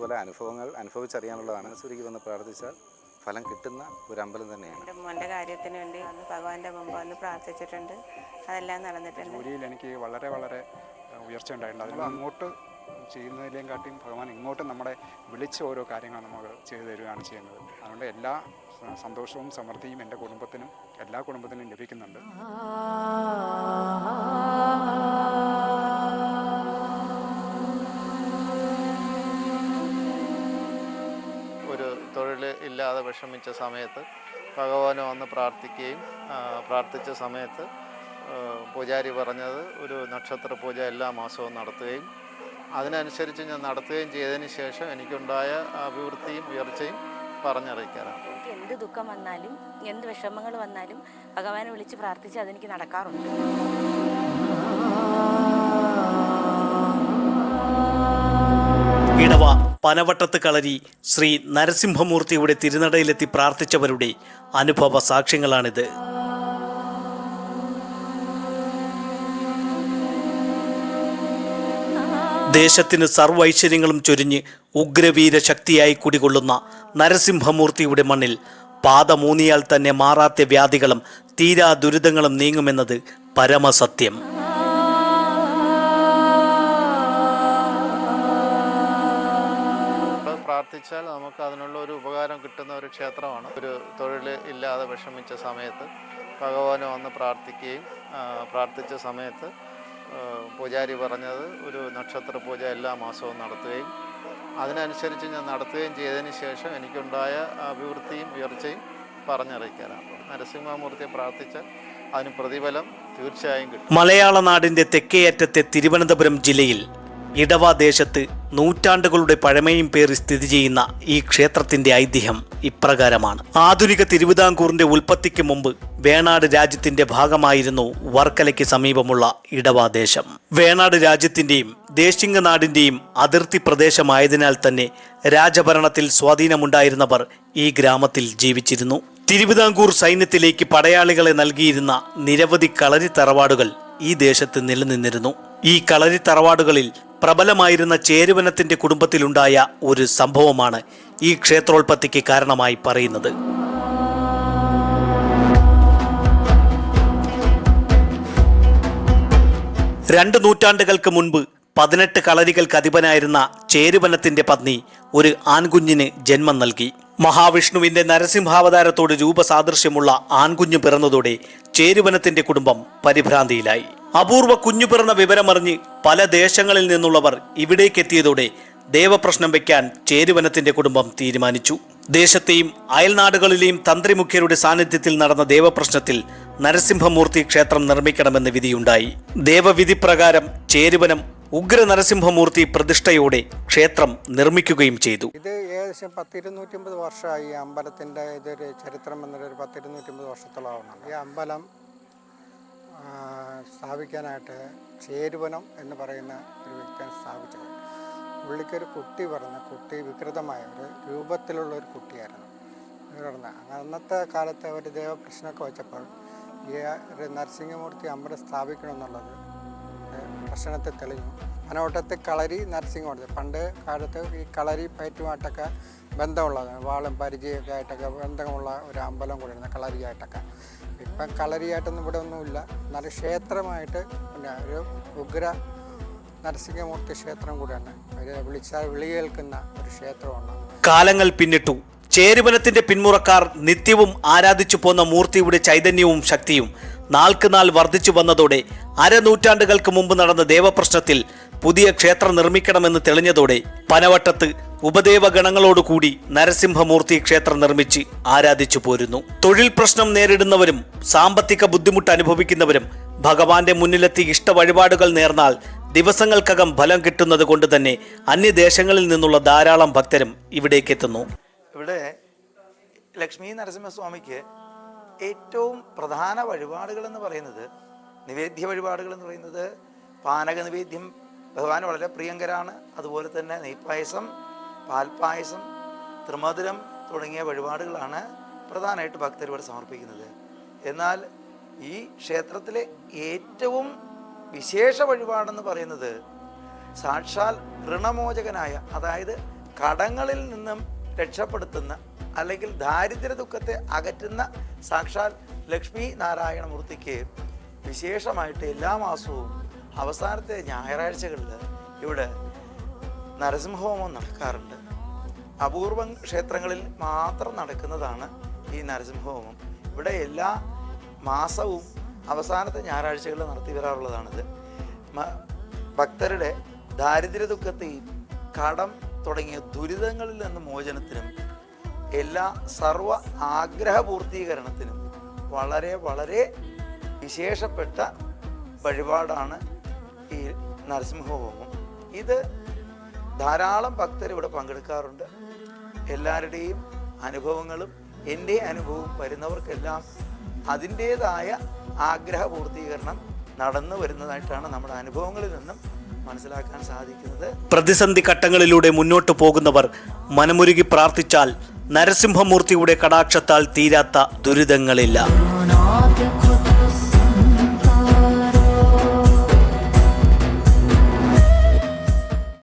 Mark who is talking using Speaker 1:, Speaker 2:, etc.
Speaker 1: അതുപോലെ അനുഭവങ്ങൾ അനുഭവിച്ചറിയാനുള്ളതാണ്. ശരിക്കും വന്ന് പ്രാർത്ഥിച്ചാൽ ഫലം കിട്ടുന്ന ഒരു അമ്പലം തന്നെയാണ്.
Speaker 2: എൻ്റെ മോൻ്റെ കാര്യത്തിന് വേണ്ടി വന്ന് ഭഗവാന്റെ മുമ്പ് വന്ന് പ്രാർത്ഥിച്ചിട്ടുണ്ട്. അതെല്ലാം നടന്നിട്ടുണ്ട്.
Speaker 3: ജോലിയിൽ എനിക്ക് വളരെ ഉയർച്ച ഉണ്ടായിട്ടുണ്ട്. അതിൽ അങ്ങോട്ട് ചെയ്യുന്നതിലേയും കാട്ടിയും ഭഗവാൻ ഇങ്ങോട്ട് നമ്മളെ വിളിച്ച് ഓരോ കാര്യങ്ങൾ നമുക്ക് ചെയ്തു തരികയാണ് ചെയ്യുന്നത്. അതുകൊണ്ട് എല്ലാ സന്തോഷവും സമൃദ്ധിയും എൻ്റെ കുടുംബത്തിനും എല്ലാ കുടുംബത്തിനും ലഭിക്കുന്നുണ്ട്.
Speaker 4: ഒരു തൊഴിൽ ഇല്ലാതെ വിഷമിച്ച സമയത്ത് ഭഗവാനെ വന്ന് പ്രാർത്ഥിക്കുകയും പ്രാർത്ഥിച്ച സമയത്ത് പൂജാരി പറഞ്ഞത് ഒരു നക്ഷത്ര പൂജ എല്ലാ മാസവും നടത്തുകയും അതിനനുസരിച്ച് ഞാൻ നടത്തുകയും ചെയ്തതിന് ശേഷം എനിക്കുണ്ടായ അഭിവൃദ്ധിയും ഉയർച്ചയും പറഞ്ഞറിയിക്കാനാണ്.
Speaker 5: എനിക്ക് എന്ത് ദുഃഖം വന്നാലും എന്ത് വിഷമങ്ങൾ വന്നാലും ഭഗവാനെ വിളിച്ച് പ്രാർത്ഥിച്ച് അതെനിക്ക് നടക്കാറുണ്ട്.
Speaker 6: ഇടവ പനവട്ടത്ത് കളരി ശ്രീ നരസിംഹമൂർത്തിയുടെ തിരുനടയിലെത്തി പ്രാർത്ഥിച്ചവരുടെ അനുഭവ സാക്ഷ്യങ്ങളാണിത്. ദേശത്തിന് സർവൈശ്വര്യങ്ങളും ചൊരിഞ്ഞ് ഉഗ്രവീര ശക്തിയായി കുടികൊള്ളുന്ന നരസിംഹമൂർത്തിയുടെ മണ്ണിൽ പാദമൂന്നിയാൽ തന്നെ മാറാത്ത വ്യാധികളും തീരാ ദുരിതങ്ങളും നീങ്ങുമെന്നത് പരമസത്യം.
Speaker 4: പ്രാർത്ഥിച്ചാൽ നമുക്ക് അതിനുള്ള ഒരു ഉപകാരം കിട്ടുന്ന ഒരു ക്ഷേത്രമാണ്. ഒരു തൊഴിൽ ഇല്ലാതെ വിഷമിച്ച സമയത്ത് ഭഗവാനെ വന്ന് പ്രാർത്ഥിക്കുകയും പ്രാർത്ഥിച്ച സമയത്ത് പൂജാരി പറഞ്ഞത് ഒരു നക്ഷത്ര പൂജ എല്ലാ മാസവും നടത്തുകയും അതിനനുസരിച്ച് ഞാൻ നടത്തുകയും ചെയ്തതിന് ശേഷം എനിക്കുണ്ടായ അഭിവൃദ്ധിയും ഉയർച്ചയും പറഞ്ഞറിയിക്കാനാണ്. നരസിംഹമൂർത്തിയെ പ്രാർത്ഥിച്ചാൽ അതിന് പ്രതിഫലം തീർച്ചയായും കിട്ടും.
Speaker 6: മലയാള നാടിൻ്റെ തെക്കേയറ്റത്തെ തിരുവനന്തപുരം ജില്ലയിൽ ഇടവ ദേശത്ത് നൂറ്റാണ്ടുകളുടെ പഴമയും പേറി സ്ഥിതി ചെയ്യുന്ന ഈ ക്ഷേത്രത്തിന്റെ ഐതിഹ്യം ഇപ്രകാരമാണ്. ആധുനിക തിരുവിതാംകൂറിന്റെ ഉൽപ്പത്തിക്ക് മുമ്പ് വേണാട് രാജ്യത്തിന്റെ ഭാഗമായിരുന്നു വർക്കലയ്ക്ക് സമീപമുള്ള ഇടവ ദേശം. വേണാട് രാജ്യത്തിന്റെയും ദേശിംഗനാടിന്റെയും അതിർത്തി പ്രദേശമായതിനാൽ തന്നെ രാജഭരണത്തിൽ സ്വാധീനമുണ്ടായിരുന്നവർ ഈ ഗ്രാമത്തിൽ ജീവിച്ചിരുന്നു. തിരുവിതാംകൂർ സൈന്യത്തിലേക്ക് പടയാളികളെ നൽകിയിരുന്ന നിരവധി കളരി തറവാടുകൾ ഈ ദേശത്ത് നിലനിന്നിരുന്നു. ഈ കളരി തറവാടുകളിൽ പ്രബലമായിരുന്ന ചേരുവനത്തിന്റെ കുടുംബത്തിലുണ്ടായ ഒരു സംഭവമാണ് ഈ ക്ഷേത്രോൽപ്പത്തിക്ക് കാരണമായി പറയുന്നത്. രണ്ട് നൂറ്റാണ്ടുകൾക്ക് മുൻപ് 18 കളരികൾക്ക് അധിപനായിരുന്ന ചേരുവനത്തിന്റെ പത്നി ഒരു ആൺകുഞ്ഞിന് ജന്മം നൽകി. മഹാവിഷ്ണുവിന്റെ നരസിംഹാവതാരത്തോട് രൂപസാദൃശ്യമുള്ള ആൺകുഞ്ഞു പിറന്നതോടെ ചേരുവനത്തിന്റെ കുടുംബം പരിഭ്രാന്തിയിലായി. അപൂർവ കുഞ്ഞു പിറന്ന വിവരമറിഞ്ഞ് പല ദേശങ്ങളിൽ നിന്നുള്ളവർ ഇവിടേക്കെത്തിയതോടെ ദേവപ്രശ്നം വയ്ക്കാൻ ചേരുവനത്തിന്റെ കുടുംബം തീരുമാനിച്ചു. ദേശത്തെയും അയൽനാടുകളിലെയും തന്ത്രിമുഖ്യരുടെ സാന്നിധ്യത്തിൽ നടന്ന ദേവപ്രശ്നത്തിൽ നരസിംഹമൂർത്തി ക്ഷേത്രം നിർമ്മിക്കണമെന്ന് വിധിയുണ്ടായി. ദേവവിധി പ്രകാരം ചേരുവനം ഉഗ്ര നരസിംഹമൂർത്തി പ്രതിഷ്ഠയോടെ ക്ഷേത്രം നിർമ്മിക്കുകയും ചെയ്തു.
Speaker 7: ഇത് ഏകദേശം 100-250 വർഷമായി ഈ അമ്പലത്തിൻ്റെ ഇതൊരു ചരിത്രം എന്നൊരു 100-250 വർഷത്തോളമാണ്. ഈ അമ്പലം സ്ഥാപിക്കാനായിട്ട് ചേരുവനം എന്ന് പറയുന്ന ഒരു വ്യക്തിയാണ് സ്ഥാപിച്ചത്. പുള്ളിക്കൊരു കുട്ടി വികൃതമായ ഒരു രൂപത്തിലുള്ള ഒരു കുട്ടിയായിരുന്നു. അന്നത്തെ കാലത്ത് ഒരു ദേവപ്രശ്നമൊക്കെ വെച്ചപ്പോൾ ഈ ഒരു നരസിംഹമൂർത്തി അമ്പലം സ്ഥാപിക്കണമെന്നുള്ളത് പ്രശ്നത്തെ തെളിഞ്ഞു. പനവട്ടത്ത് കളരി നരസിംഹമൂർത്തി പണ്ട് കാലത്ത് ഈ കളരി പയറ്റുമായിട്ടൊക്കെ ബന്ധമുള്ളത് വാളും പരിചയമൊക്കെ ആയിട്ടൊക്കെ ബന്ധമുള്ള ഒരു അമ്പലം കൂടിയായിരുന്നു കളരിയായിട്ടൊക്കെ. ഇപ്പം കളരിയായിട്ടൊന്നും ഇവിടെ ഒന്നുമില്ല. നല്ല ക്ഷേത്രമായിട്ട് പിന്നെ ഒരു ഉഗ്ര നരസിംഹമൂർത്തി ക്ഷേത്രം കൂടിയാണ്. വിളി കേൾക്കുന്ന ഒരു ക്ഷേത്രമാണ്.
Speaker 6: കാലങ്ങൾ പിന്നിട്ടു. ചേരുവനത്തിന്റെ പിന്മുറക്കാർ നിത്യവും ആരാധിച്ചു പോന്ന മൂർത്തിയുടെ ചൈതന്യവും ശക്തിയും നാൾക്കുനാൾ വർദ്ധിച്ചു വന്നതോടെ അരനൂറ്റാണ്ടുകൾക്ക് മുമ്പ് നടന്ന ദേവപ്രശ്നത്തിൽ പുതിയ ക്ഷേത്രം നിർമ്മിക്കണമെന്ന് തെളിഞ്ഞതോടെ പനവട്ടത്ത് ഉപദേവഗണങ്ങളോടുകൂടി നരസിംഹമൂർത്തി ക്ഷേത്രം നിർമ്മിച്ച് ആരാധിച്ചു പോരുന്നു. തൊഴിൽ പ്രശ്നം നേരിടുന്നവരും സാമ്പത്തിക ബുദ്ധിമുട്ട് അനുഭവിക്കുന്നവരും ഭഗവാന്റെ മുന്നിലെത്തി ഇഷ്ടവഴിപാടുകൾ നേർന്നാൽ ദിവസങ്ങൾക്കകം ഫലം കിട്ടുന്നത് കൊണ്ട് തന്നെ അന്യദേശങ്ങളിൽ നിന്നുള്ള ധാരാളം ഭക്തരും ഇവിടേക്ക് എത്തുന്നു.
Speaker 8: ഇവിടെ ലക്ഷ്മി നരസിംഹസ്വാമിക്ക് ഏറ്റവും പ്രധാന വഴിപാടുകൾ എന്ന് പറയുന്നത് നിവേദ്യ വഴിപാടുകൾ എന്ന് പറയുന്നത് പാനക നിവേദ്യം ഭഗവാൻ വളരെ പ്രിയങ്കരാണ്. അതുപോലെ തന്നെ നെയ്പായസം, പാൽപ്പായസം, ത്രിമധുരം തുടങ്ങിയ വഴിപാടുകളാണ് പ്രധാനമായിട്ട് ഭക്തർ ഇവിടെ സമർപ്പിക്കുന്നത്. എന്നാൽ ഈ ക്ഷേത്രത്തിലെ ഏറ്റവും വിശേഷ വഴിപാടെന്ന് പറയുന്നത് സാക്ഷാൽ ഋണമോചകനായ, അതായത് കടങ്ങളിൽ നിന്നും രക്ഷപ്പെടുത്തുന്ന അല്ലെങ്കിൽ ദാരിദ്ര്യ ദുഃഖത്തെ അകറ്റുന്ന സാക്ഷാൽ ലക്ഷ്മി നാരായണമൂർത്തിക്ക് വിശേഷമായിട്ട് എല്ലാ മാസവും അവസാനത്തെ ഞായറാഴ്ചകളിൽ ഇവിടെ നരസിംഹഹോമം നടക്കാറുണ്ട്. അപൂർവം ക്ഷേത്രങ്ങളിൽ മാത്രം നടക്കുന്നതാണ് ഈ നരസിംഹഹോമം. ഇവിടെ എല്ലാ മാസവും അവസാനത്തെ ഞായറാഴ്ചകളിൽ നടത്തി വരാറുള്ളതാണിത്. ഭക്തരുടെ ദാരിദ്ര്യ ദുഃഖത്തെയും കടം തുടങ്ങിയ ദുരിതങ്ങളിൽ നിന്ന് മോചനത്തിനും എല്ലാ സർവ ആഗ്രഹ പൂർത്തീകരണത്തിനും വളരെ വളരെ വിശേഷപ്പെട്ട വഴിപാടാണ് ഈ നരസിംഹഹോമം. ഇത് ധാരാളം ഭക്തർ ഇവിടെ പങ്കെടുക്കാറുണ്ട്. എല്ലാവരുടെയും അനുഭവങ്ങളും എൻ്റെ അനുഭവവും വരുന്നവർക്കെല്ലാം അതിൻ്റേതായ ആഗ്രഹ പൂർത്തീകരണം നടന്നു വരുന്നതായിട്ടാണ് നമ്മുടെ അനുഭവങ്ങളിൽ നിന്നും മനസ്സിലാക്കാൻ സാധിക്കുന്നത്.
Speaker 6: പ്രതിസന്ധി ഘട്ടങ്ങളിലൂടെ മുന്നോട്ട് പോകുന്നവർ മനമുരുകി പ്രാർത്ഥിച്ചാൽ നരസിംഹമൂർത്തിയുടെ കടാക്ഷത്താൽ തീരാത്ത ദുരിതങ്ങളില്ല.